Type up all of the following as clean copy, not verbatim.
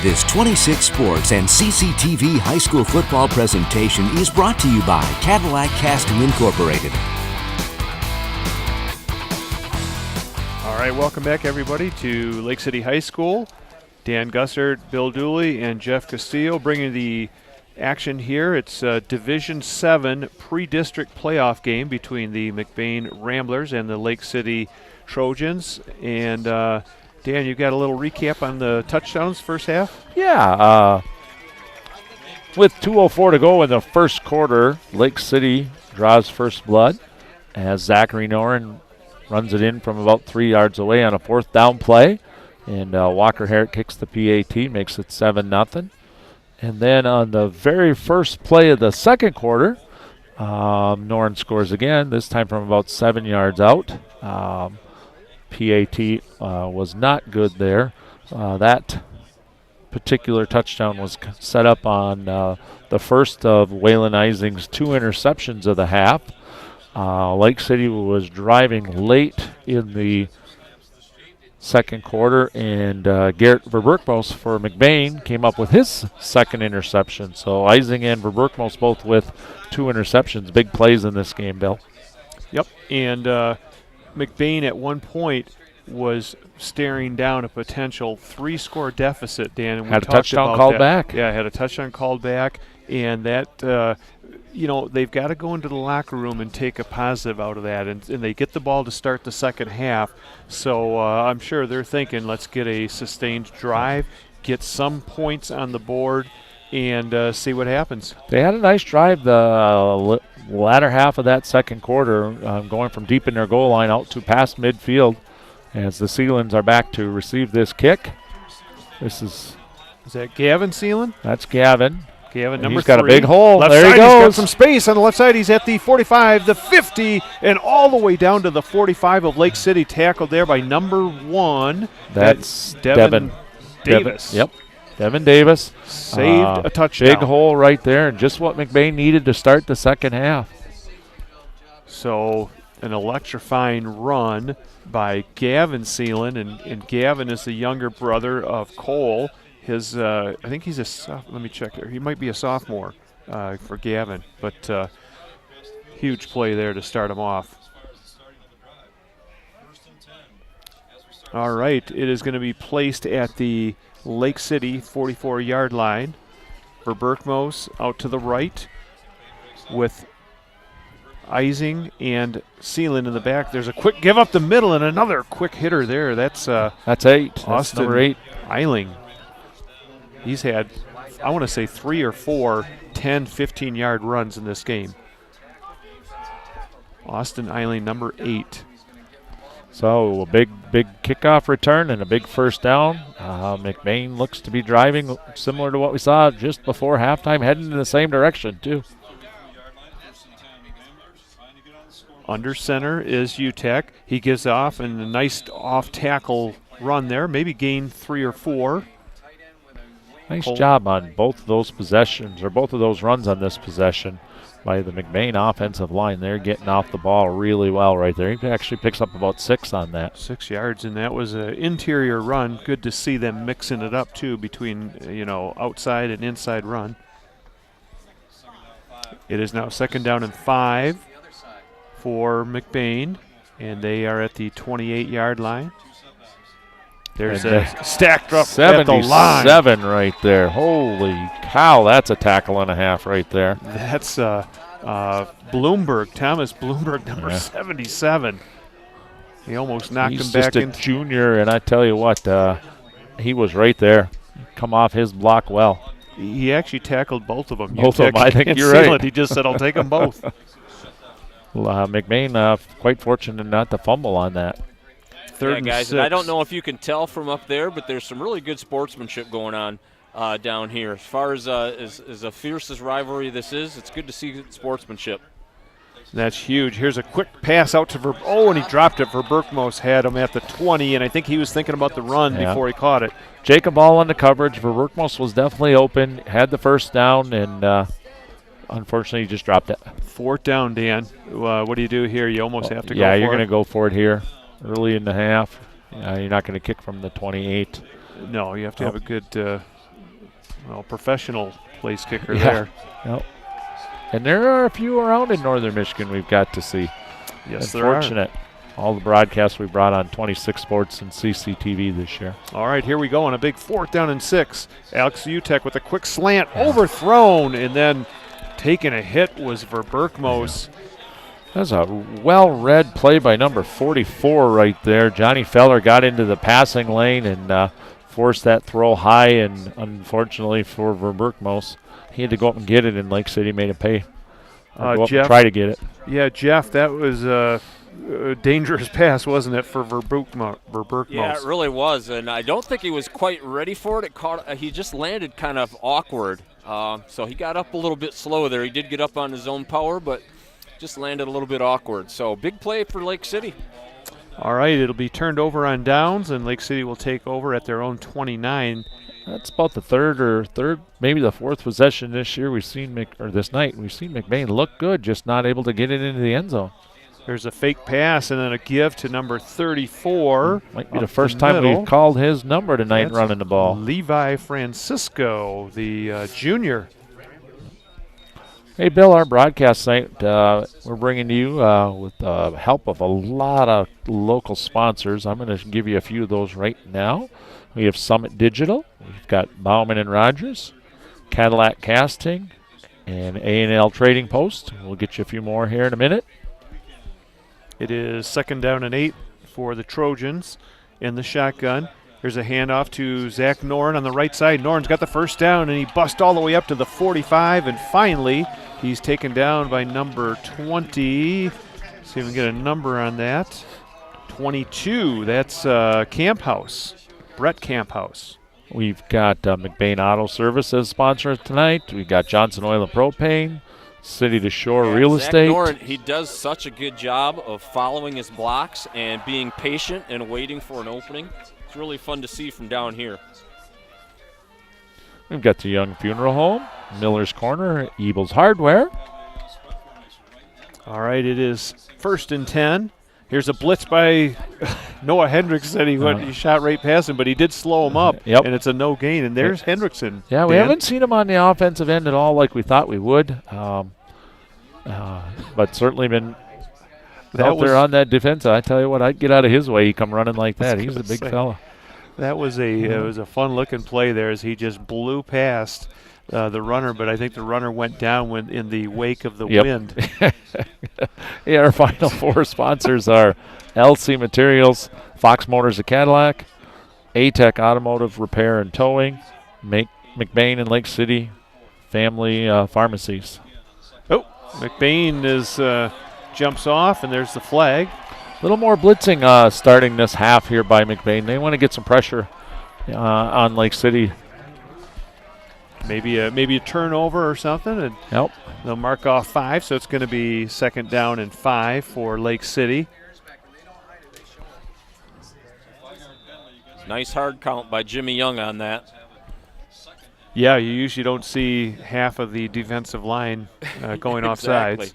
This 26 Sports and CCTV high school football presentation is brought to you by Cadillac Casting Incorporated. All right, welcome back, everybody, to Lake City High School. Dan Gussert, Bill Dooley, and Jeff Castillo bringing the action here. It's a Division 7 pre-district playoff game between the McBain Ramblers and the Lake City Trojans. And Dan, you've got a little recap on the touchdowns first half? Yeah. With 2:04 to go in the first quarter, Lake City draws first blood as Zachary Noren runs it in from about 3 yards away on a fourth down play. And Walker Herrick kicks the PAT, makes it 7-0. And then on the very first play of the second quarter, Noren scores again, this time from about 7 yards out. PAT was not good there. That particular touchdown was set up on the first of Waylon Ising's 2 interceptions of the half. Lake City was driving late in the second quarter, and Garrett Verberkmos for McBain came up with his second interception. So Ising and Verberkmos both with 2 interceptions. Big plays in this game, Bill. Yep, and McBain at one point was staring down a potential 3-score deficit, Dan. And we had a talked touchdown about called that. back. Yeah, had a touchdown called back, and that, they've got to go into the locker room and take a positive out of that, and they get the ball to start the second half. So I'm sure they're thinking, let's get a sustained drive, get some points on the board, and see what happens. They had a nice drive the latter half of that second quarter, going from deep in their goal line out to past midfield as the Sealans are back to receive this kick. Is that Gavin Sealan? That's Gavin. Gavin, number 3. He's got a big hole. Left there side, he goes. He's got some space on the left side. He's at the 45, the 50, and all the way down to the 45 of Lake City. Tackled there by number 1. That's Devin Davis. Yep. Devin Davis. Saved a touchdown. Big hole right there, and just what McBain needed to start the second half. So an electrifying run by Gavin Sealan, and Gavin is the younger brother of Cole. His, I think he's let me check here. He might be a sophomore for Gavin, but huge play there to start him off. All right, it is going to be placed at the Lake City 44-yard line. Verberkmos out to the right with Ising and Sealan in the back. There's a quick give up the middle and another quick hitter there. That's 8. Austin That's number 8. Eiling. He's had, I want to say, 3 or 4 10, 15-yard runs in this game. Austin Eiling, number 8. So a big kickoff return and a big first down. McBain looks to be driving similar to what we saw just before halftime, heading in the same direction too. Under center is UTEC. He gives off and a nice off-tackle run there, maybe gain 3 or 4. Nice job on both of those possessions, or both of those runs on this possession by the McBain offensive line. They're getting off the ball really well right there. He actually picks up about 6 on that. 6 yards, and that was an interior run. Good to see them mixing it up, too, between, outside and inside run. It is now 2nd down and 5 for McBain, and they are at the 28-yard line. There's a stacked up at the line. 77 right there. Holy cow, that's a tackle and a half right there. That's Bloomberg, Thomas Bloomberg, number 77. He almost knocked him back in. He's just a junior, and I tell you what, he was right there. Come off his block well. He actually tackled both of them. Both of them, I think you're right. He just said, I'll take them both. McBain quite fortunate not to fumble on that. Third guys, and I don't know if you can tell from up there, but there's some really good sportsmanship going on down here. As far as a fierce as rivalry this is, it's good to see sportsmanship. That's huge. Here's a quick pass out to and he dropped it. Verberkmos had him at the 20, and I think he was thinking about the run before he caught it. Jacob Ball on the coverage. Verberkmos was definitely open, had the first down, and unfortunately he just dropped it. 4th down, Dan. What do you do here? You almost have to go for it. Yeah, you're going to go for it here. Early in the half. You're not going to kick from the 28. No, you have to have a good well, professional place kicker Yeah. there. Yep. And there are a few around in northern Michigan we've got to see. Yes, there are. Fortunate. All the broadcasts we brought on 26 Sports and CCTV this year. All right, here we go on a big 4th down and 6. Alex Utek with a quick slant, overthrown, and then taking a hit was Verberkmos. That's a well-read play by number 44 right there. Johnny Feller got into the passing lane and forced that throw high, and unfortunately for Verberkmos, he had to go up and get it, and Lake City made a pay. Go up Jeff, and try to get it. Yeah, Jeff, that was a dangerous pass, wasn't it, for Verberkmos? Yeah, it really was, and I don't think he was quite ready for it. He just landed kind of awkward, so he got up a little bit slow there. He did get up on his own power, but just landed a little bit awkward. So big play for Lake City. All right, it'll be turned over on downs, and Lake City will take over at their own 29. That's about the third, maybe the 4th possession this year this night. We've seen McBain look good, just not able to get it into the end zone. There's a fake pass and then a give to number 34. Might be the first time we've called his number tonight running the ball. Levi Francisco, the junior. Hey, Bill, our broadcast site we're bringing to you with the help of a lot of local sponsors. I'm going to give you a few of those right now. We have Summit Digital. We've got Bauman and Rogers, Cadillac Casting, and A&L Trading Post. We'll get you a few more here in a minute. It is 2nd down and 8 for the Trojans in the shotgun. There's a handoff to Zach Norn on the right side. Norn's got the first down, and he busts all the way up to the 45, and finally he's taken down by number 20. See if we can get a number on that. 22, that's Camp House, Brett Camp House. We've got McBain Auto Service as sponsor tonight. We've got Johnson Oil and Propane, City to Shore Real Zach Estate. Norn, he does such a good job of following his blocks and being patient and waiting for an opening. It's really fun to see from down here. We've got the Young Funeral Home, Miller's Corner, Ebel's Hardware. All right, it is 1st and 10. Here's a blitz by Noah Hendrickson. He shot right past him, but he did slow him up, and it's a no gain. And there's Hendrickson. Yeah, we haven't seen him on the offensive end at all like we thought we would, but certainly been out there on that defense. I tell you what, I'd get out of his way. He come running like that. He's a big fella. That was it was a fun-looking play there as he just blew past the runner, but I think the runner went down in the wake of the wind. Yeah, our final 4 sponsors are LC Materials, Fox Motors of Cadillac, A-Tech Automotive Repair and Towing, McBain and Lake City Family Pharmacies. Oh, McBain jumps off, and there's the flag. A little more blitzing starting this half here by McBain. They want to get some pressure on Lake City. Maybe a turnover or something, and they'll mark off 5, so it's going to be 2nd down and 5 for Lake City. Nice hard count by Jimmy Young on that. Yeah, you usually don't see half of the defensive line going off sides.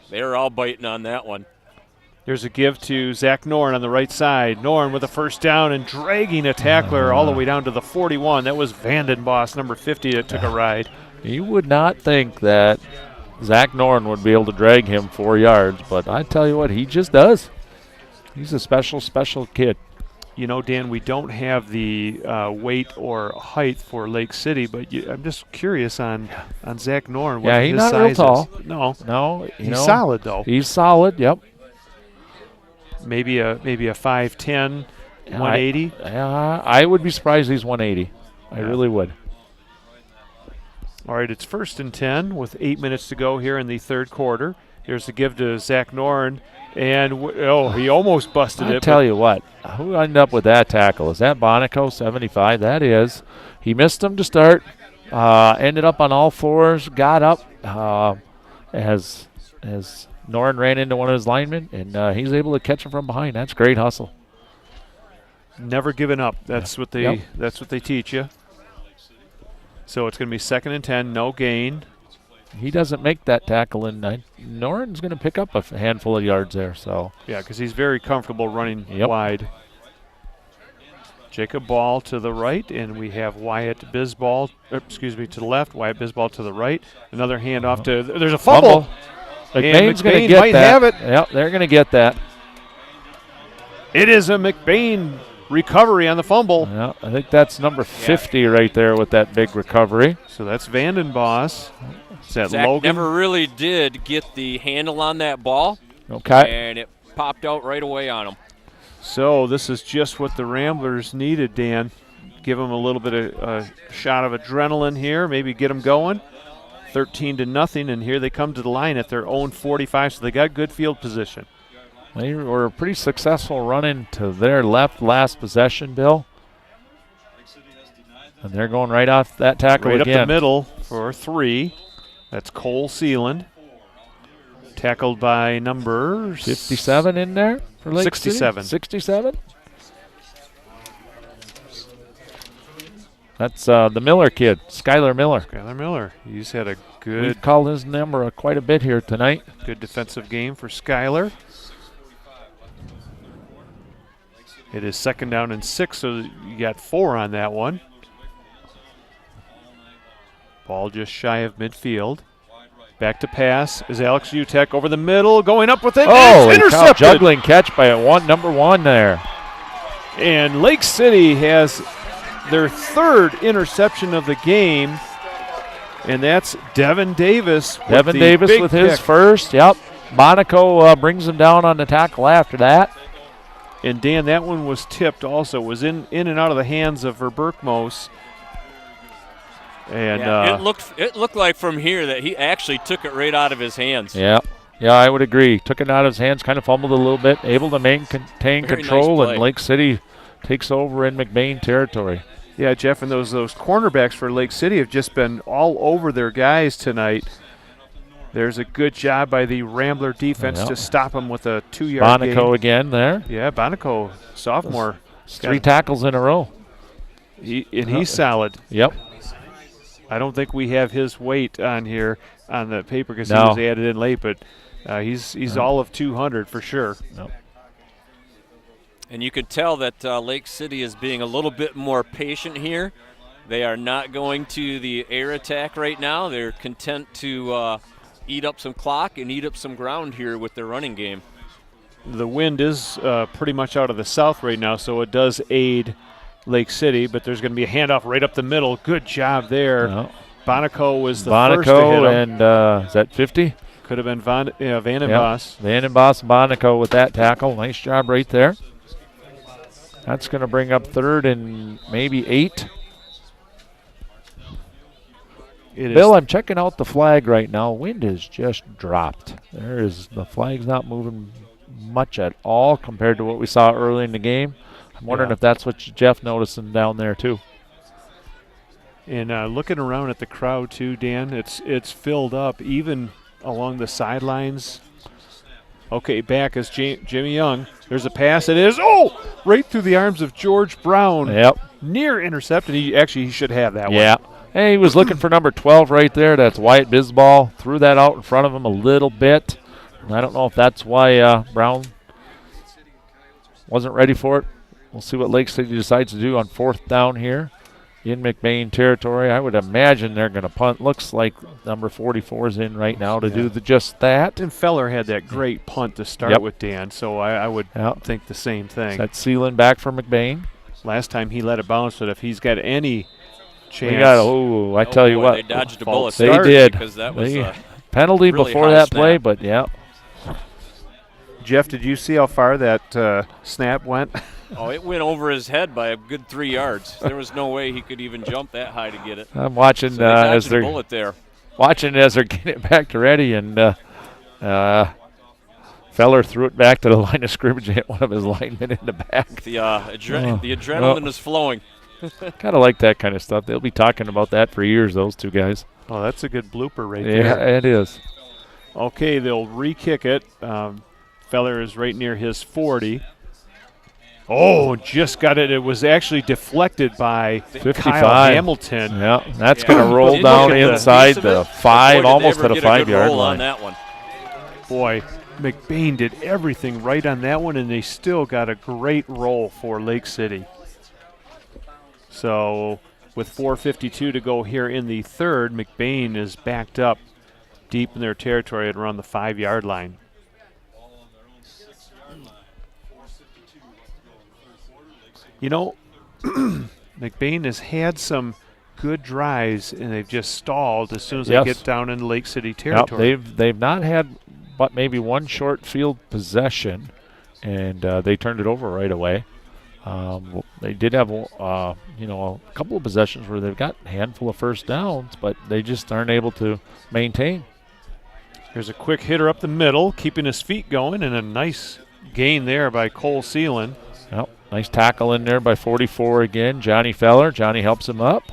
They were all biting on that one. There's a give to Zach Norn on the right side. Norn with a first down and dragging a tackler all the way down to the 41. That was Vandenboss, number 50, that took a ride. You would not think that Zach Norn would be able to drag him 4 yards, but I tell you what, he just does. He's a special, special kid. You know, Dan, we don't have the weight or height for Lake City, but I'm just curious on Zach Norn. Yeah, he's not real tall. No, he's solid though. He's solid. Yep. Maybe a 5'10", 180. I would be surprised he's 180. I really would. All right, it's 1st and 10 with 8 minutes to go here in the 3rd quarter. Here's the give to Zach Norn, and he almost busted it. I tell you what, who ended up with that tackle? Is that Bonico, 75? That is. He missed him to start, ended up on all 4s, got up as Norn ran into one of his linemen, and he's able to catch him from behind. That's great hustle. Never giving up. That's what they teach you. So it's going to be 2nd and 10, no gain. He doesn't make that tackle, and Norton's going to pick up a handful of yards there. So yeah, because he's very comfortable running wide. Jacob Ball to the right, and we have Wyatt Bisball, to the left, Wyatt Bisball to the right. Another handoff to, there's a fumble. McBain's going to McBain get might that. have it. Yep, they're going to get that. It is a McBain recovery on the fumble. Yeah, I think that's number 50 right there with that big recovery. So that's Vandenbos. Is that Zach Logan? never really did get the handle on that ball. Okay. And it popped out right away on him. So this is just what the Ramblers needed, Dan. Give them a little bit of a shot of adrenaline here, maybe get them going. 13-0, and here they come to the line at their own 45, so they got good field position. They were a pretty successful run into their last possession, Bill. And they're going right off that tackle right again. Up the middle for 3. That's Cole Sealand. Tackled by number 57 in there for Lake 67. City? 67? That's the Miller kid, Skylar Miller. Skylar Miller. He's had a good, We've called his number quite a bit here tonight. good defensive game for Skylar. It is 2nd down and 6, so you got 4 on that one. Ball just shy of midfield. Back to pass is Alex Utek over the middle, going up with it. Oh, it's intercepted. Juggling catch by number 1 there. And Lake City has their 3rd interception of the game, and that's Devin Davis. Devin Davis with his first. Yep. Monaco brings him down on the tackle after that. And Dan, that one was tipped also. It was in and out of the hands of Verberkmos. And yeah, it looked like from here that he actually took it right out of his hands. Yeah, I would agree. Took it out of his hands, kind of fumbled a little bit, able to maintain Very control, nice and Lake City takes over in McBain territory. yeah, Jeff, and those cornerbacks for Lake City have just been all over their guys tonight. There's a good job by the Rambler defense to stop them with a 2-yard gain. Monaco again there. Yeah, Bonaco, sophomore. 3 tackles in a row. He's solid. Yep. I don't think we have his weight on here on the paper because he No. was added in late, but he's all of 200 for sure. No. And you could tell that Lake City is being a little bit more patient here. They are not going to the air attack right now. They're content to eat up some clock and eat up some ground here with their running game. The wind is pretty much out of the south right now, so it does aid Lake City, but there's going to be a handoff right up the middle. Good job there. No. Bonaco was the first to hit him. And is that 50? Could have been Vandenbos. Yep. Vandenbos and Monaco with that tackle. Nice job right there. That's going to bring up 3rd and maybe 8. Bill, I'm checking out the flag right now. Wind has just dropped. The flag's not moving much at all compared to what we saw early in the game. I'm wondering if that's what Jeff noticing down there too. And looking around at the crowd too, Dan, it's filled up even along the sidelines. Okay, back is Jimmy Young. There's a pass. It is right through the arms of George Brown. Yep. Near intercepted. He should have that one. Yeah. Hey, he was looking for number 12 right there. That's Wyatt Bisball. Threw that out in front of him a little bit. I don't know if that's why Brown wasn't ready for it. We'll see what Lake City decides to do on 4th down here in McBain territory. I would imagine they're going to punt. Looks like number 44 is in right now to do just that. And Feller had that great punt to start with, Dan, so I would think the same thing. That's Sealand back for McBain. Last time he let it bounce, but if he's got any chance. I tell you what. They dodged a bullet. They did. Because that was penalty really before high that snap. play, but yeah. Jeff, did you see how far that snap went? Oh, it went over his head by a good 3 yards. There was no way he could even jump that high to get it. I'm watching So as they're bullet there. watching as they're getting it back to ready, and Feller threw it back to the line of scrimmage and hit one of his linemen in the back. The adrenaline is flowing. Kind of like that kind of stuff. They'll be talking about that for years, those two guys. Oh, that's a good blooper right there. Yeah, it is. Okay, they'll re-kick it. Feller is right near his 40. Oh, just got it. It was actually deflected by 55. Kyle Hamilton. Yeah, that's going to roll down inside the 5, almost at a 5-yard line. On that one. Boy, McBain did everything right on that one, and they still got a great roll for Lake City. So with 4:52 to go here in the third, McBain is backed up deep in their territory at around the 5-yard line. You know, McBain has had some good drives, and they've just stalled as soon as they get down in Lake City territory. Yep, they've not had but maybe one short field possession, and they turned it over right away. They did have a couple of possessions where they've got a handful of first downs, but they just aren't able to maintain. Here's a quick hitter up the middle, keeping his feet going, and a nice gain there by Cole Seelan. Yep, nice tackle in there by 44 again, Johnny Feller. Johnny helps him up.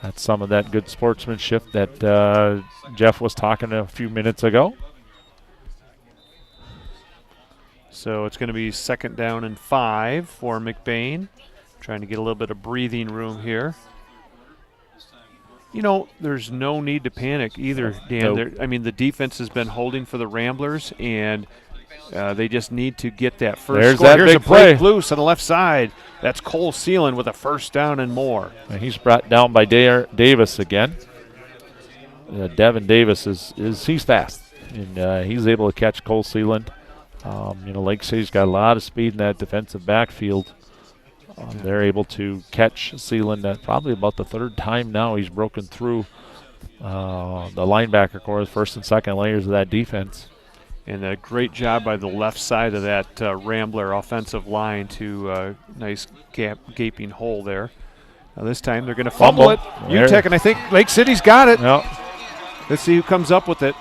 That's some of that good sportsmanship that Jeff was talking a few minutes ago. So it's going to be 2nd down and 5 for McBain. Trying to get a little bit of breathing room here. You know, there's no need to panic either, Dan. Nope. I mean, the defense has been holding for the Ramblers, and they just need to get that first score. That Here's big a break play. loose on the left side. That's Cole Seelan with a 1st down and more. And he's brought down by Davis again. Devin Davis he's fast, and he's able to catch Cole Seelan. Lake City's got a lot of speed in that defensive backfield. They're able to catch Seelan probably about the 3rd time now he's broken through the linebacker core, 1st and 2nd layers of that defense. And a great job by the left side of that Rambler offensive line to nice gaping hole there. Now this time they're going to fumble it. UTEC, and I think Lake City's got it. Yep. Let's see who comes up with it.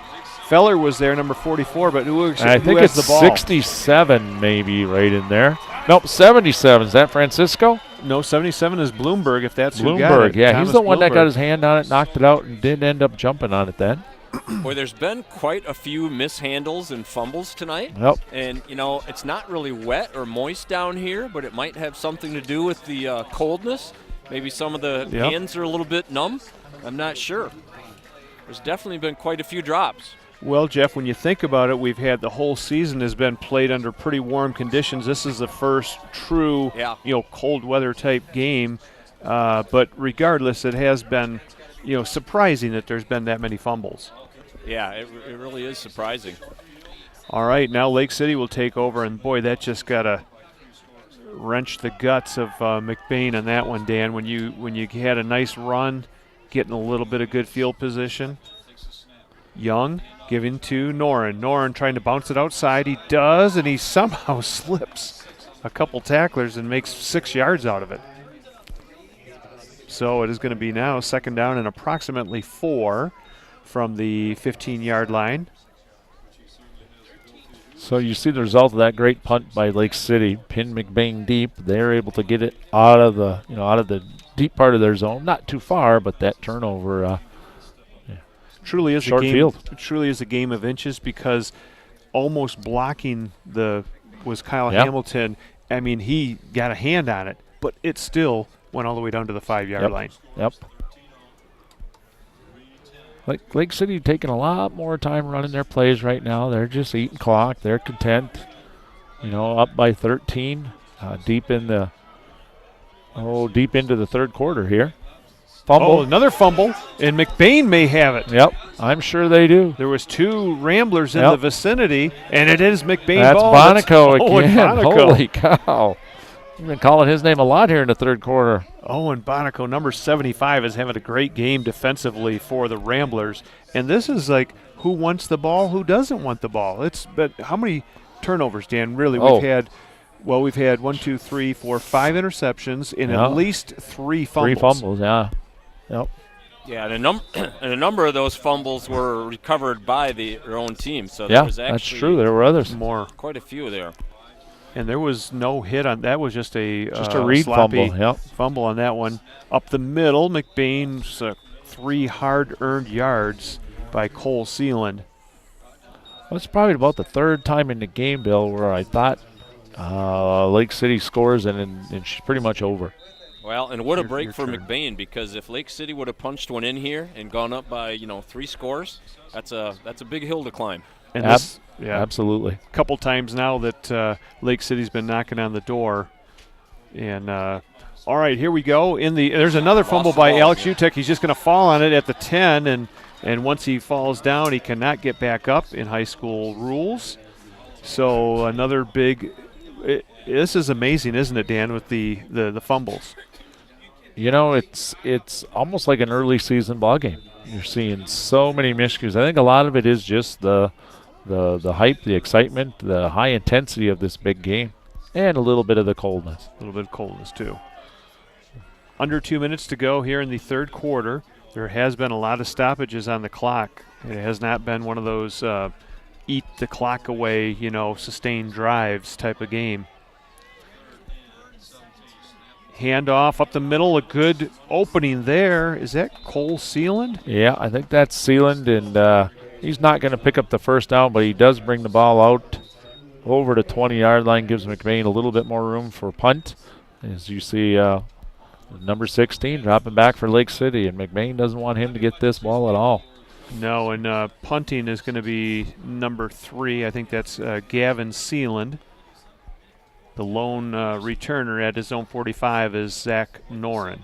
Feller was there, number 44, but who I think has it's the ball? 67 maybe right in there. Nope, 77. Is that Francisco? No, 77 is Bloomberg, if that's who got Bloomberg, it. yeah. Thomas He's the one that Bloomberg. got his hand on it, knocked it out, and did end up jumping on it then. Boy, there's been quite a few mishandles and fumbles tonight. Yep. And, it's not really wet or moist down here, but it might have something to do with the coldness. Maybe some of the hands are a little bit numb. I'm not sure. There's definitely been quite a few drops. Well, Jeff, when you think about it, we've had the whole season has been played under pretty warm conditions. This is the first true, cold weather type game. But regardless, it has been, surprising that there's been that many fumbles. Yeah, it really is surprising. All right, now Lake City will take over, and boy, that just got to wrench the guts of McBain on that one, Dan. When you had a nice run, getting a little bit of good field position. Young giving to Noren. Noren trying to bounce it outside. He does, and he somehow slips a couple tacklers and makes 6 yards out of it. So it is going to be now 2nd down and approximately 4 from the 15-yard line. So you see the result of that great punt by Lake City, pin McBain deep. They're able to get it out of the deep part of their zone, not too far, but that turnover. Truly is short a game. Field. It truly is a game of inches, because almost blocking was Kyle Hamilton. I mean, he got a hand on it, but it still went all the way down to the 5-yard line. Yep. Lake City taking a lot more time running their plays right now. They're just eating clock. They're content. Up by 13, deep into the 3rd quarter here. Fumble. Oh, another fumble, and McBain may have it. Yep, I'm sure they do. There was 2 Ramblers in the vicinity, and it is McBain That's ball. Bonico again. Bonico. Holy cow. We've been calling his name a lot here in the 3rd quarter. Owen Bonico, number 75, is having a great game defensively for the Ramblers. And this is like who wants the ball, who doesn't want the ball. But how many turnovers, Dan? Really, we've had 5 interceptions and at least 3 fumbles. 3 fumbles, yeah. Yep. Yeah, and a number of those fumbles were recovered by their own team. So there was actually that's true. There were others. Quite a few there. And there was no hit on that. Was just a read sloppy fumble. Yep. Fumble on that one. Up the middle, McBain's 3 hard-earned yards by Cole Seelan. Well, it's probably about the 3rd time in the game, Bill, where I thought Lake City scores and it's pretty much over. Well, and what a break for McBain, because if Lake City would have punched one in here and gone up by 3 scores, that's a big hill to climb. And absolutely. A couple times now that Lake City's been knocking on the door, and All right, here we go. There's another fumble by Alex Utek. He's just going to fall on it at the 10, and once he falls down, he cannot get back up in high school rules. So another big. This is amazing, isn't it, Dan, with the fumbles? You know, it's almost like an early season ball game. You're seeing so many miscues. I think a lot of it is just the hype, the excitement, the high intensity of this big game, and a little bit of the coldness. A little bit of coldness, too. Under 2 minutes to go here in the third quarter. There has been a lot of stoppages on the clock. It has not been one of those eat the clock away, sustained drives type of game. Handoff up the middle, a good opening there. Is that Cole Sealand? Yeah, I think that's Sealand, and he's not going to pick up the first down, but he does bring the ball out over the 20-yard line, gives McBain a little bit more room for punt. As you see, number 16 dropping back for Lake City, and McBain doesn't want him to get this ball at all. No, and punting is going to be number 3. I think that's Gavin Sealand. The lone returner at his own 45 is Zach Noren.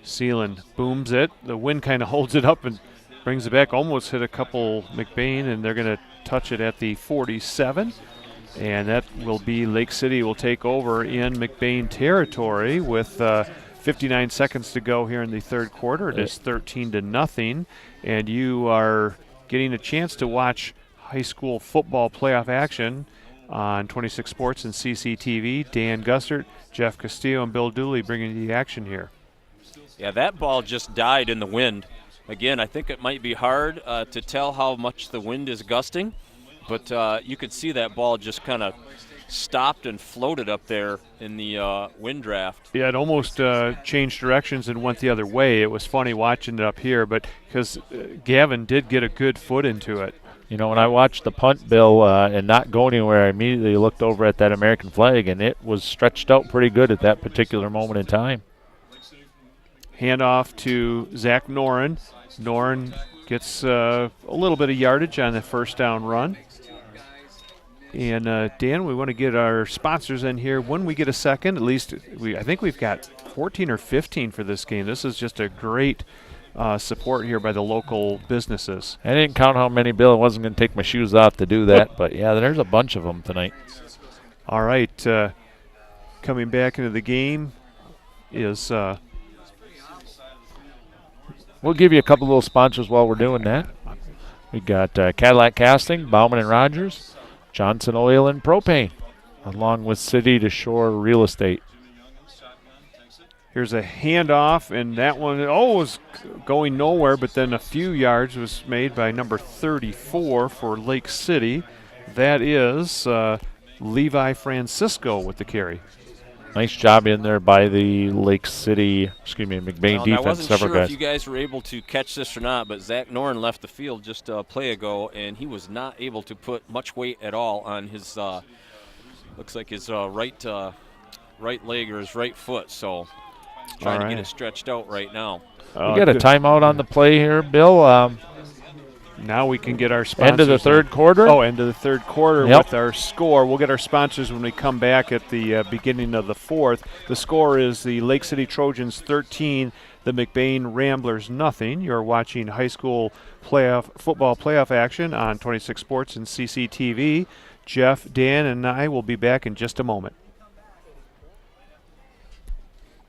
Sealand booms it. The wind kind of holds it up and brings it back. Almost hit a couple McBain, and they're going to touch it at the 47. And that will be Lake City will take over in McBain territory with 59 seconds to go here in the third quarter. It is 13-0, and you are getting a chance to watch high school football playoff action on 26 Sports and CCTV. Dan Gussert, Jeff Castillo, and Bill Dooley bringing you the action here. Yeah, that ball just died in the wind. Again, I think it might be hard to tell how much the wind is gusting, but you could see that ball just kind of stopped and floated up there in the wind draft. Yeah, it almost changed directions and went the other way. It was funny watching it up here, but because Gavin did get a good foot into it. You know, when I watched the punt, Bill, and not go anywhere, I immediately looked over at that American flag, and it was stretched out pretty good at that particular moment in time. Handoff to Zach Noren. Noren gets a little bit of yardage on the first down run. And, Dan, we want to get our sponsors in here when we get a second. At least I think we've got 14 or 15 for this game. This is just a great support here by the local businesses. I didn't count how many, Bill. I wasn't going to take my shoes off to do that, but, yeah, there's a bunch of them tonight. All right. Coming back into the game is we'll give you a couple little sponsors while we're doing that. We got Cadillac Casting, Bauman and Rogers, Johnson Oil and Propane, along with City to Shore Real Estate. Here's a handoff, and that one was going nowhere, but then a few yards was made by number 34 for Lake City. That is Levi Francisco with the carry. Nice job in there by the McBain defense. I wasn't several sure guys. if you guys were able to catch this or not, but Zach Noren left the field just a play ago, and he was not able to put much weight at all on his, looks like his right leg or his right foot. So trying to get it stretched out right now. We got a timeout on the play here, Bill. Now we can get our sponsors. End of the third quarter? Oh, end of the third quarter with our score. We'll get our sponsors when we come back at the beginning of the fourth. The score is the Lake City Trojans 13, the McBain Ramblers nothing. You're watching high school football playoff action on 26 Sports and CCTV. Jeff, Dan, and I will be back in just a moment.